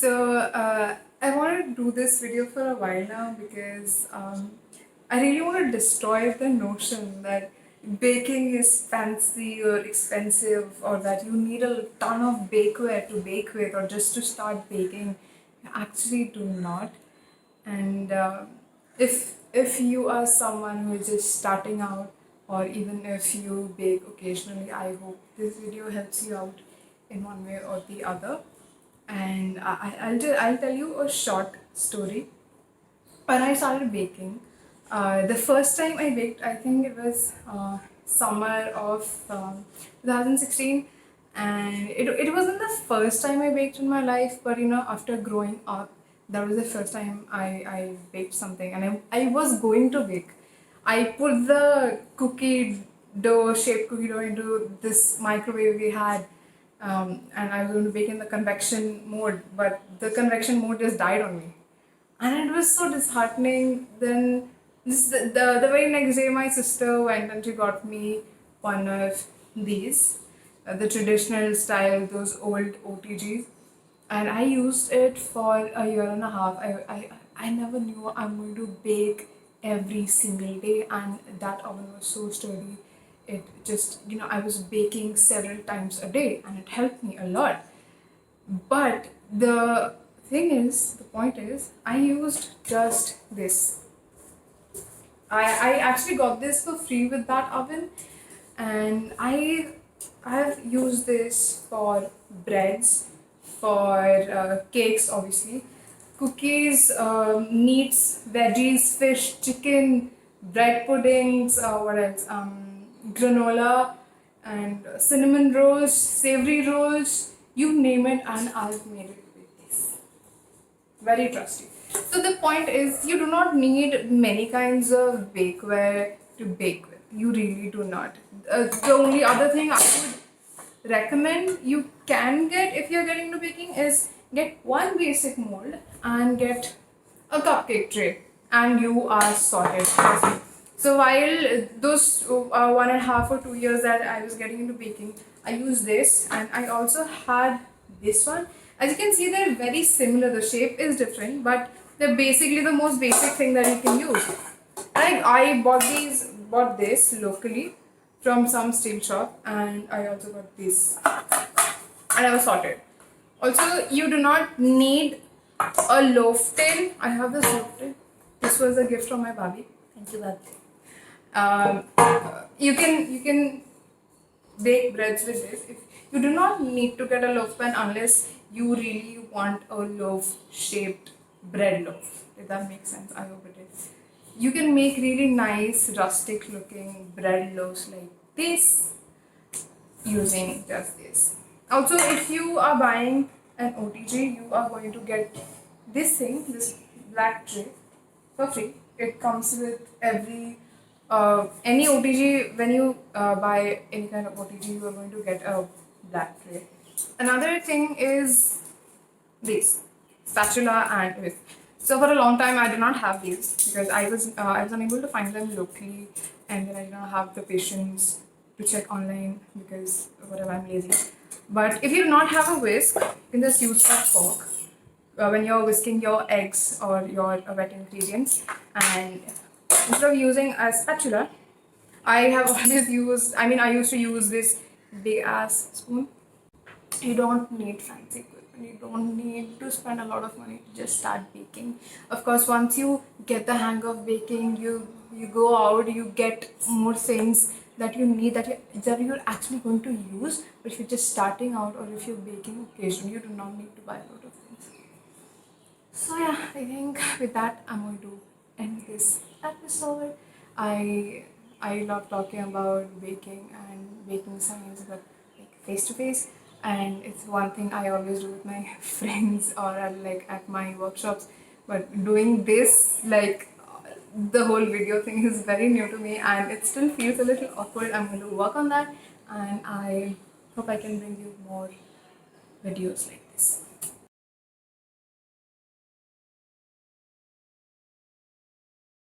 I wanted to do this video for a while now because I really want to destroy the notion that baking is fancy or expensive, or that you need a ton of bakeware to bake with or just to start baking. You actually do not. And if you are someone who is just starting out, or even if you bake occasionally, I hope this video helps you out in one way or the other. And I'll tell you a short story. When I started baking, the first time I baked, I think it was summer of 2016, and it wasn't the first time I baked in my life, but after growing up, that was the first time I baked something, and I was going to bake. I put the shaped cookie dough into this microwave we had, and I was going to bake in the convection mode, but the convection mode just died on me. And it was so disheartening. Then the very next day, my sister went and she got me one of these, the traditional style, those old OTGs, and I used it for a year and a half. I never knew I'm going to bake every single day, and that oven was so sturdy. It just, I was baking several times a day, and it helped me a lot. But the point is, I used just this. I actually got this for free with that oven, and I've used this for breads, for cakes, obviously, cookies, meats, veggies, fish, chicken, bread puddings, what else? Granola and cinnamon rolls, savory rolls, you name it, and I've made it with this. Very trusty. So the point is, you do not need many kinds of bakeware to bake with. You really do not. The only other thing I would recommend you can get if you're getting into baking is get one basic mold and get a cupcake tray, and you are sorted. So while those 1.5 or 2 years that I was getting into baking, I used this, and I also had this one. As you can see, they're very similar. The shape is different, but they're basically the most basic thing that you can use. I bought this locally from some steel shop, and I also got this, and I was sorted. Also, you do not need a loaf tin. I have this loaf tin. This was a gift from my Bobby. Thank you, Bobby. You can bake breads with this. If you do not need to get a loaf pan unless you really want a loaf shaped bread loaf. If that makes sense, I hope it is. You can make really nice rustic looking bread loaves like this using just this. Also, if you are buying an OTG, you are going to get this thing, this black tray, for free. It comes with any OTG. When you buy any kind of OTG, you are going to get a black tray. Another thing is this spatula and whisk. So for a long time, I did not have these because I was unable to find them locally, and then I did not have the patience to check online because whatever, I'm lazy. But if you do not have a whisk, you can just use a fork when you're whisking your eggs or your wet ingredients, and instead of using a spatula, I used to use this big ass spoon. You don't need fancy equipment. You don't need to spend a lot of money to just start baking. Of course, once you get the hang of baking, you go out, you get more things that you need that you're actually going to use. But if you're just starting out, or if you're baking occasionally, you do not need to buy a lot of things. So yeah, I think with that, I'm going to end this episode. I love talking about baking and baking science, but like face to face, and it's one thing I always do with my friends or at my workshops. But doing this, the whole video thing, is very new to me, and it still feels a little awkward. I'm going to work on that, and I hope I can bring you more videos like this.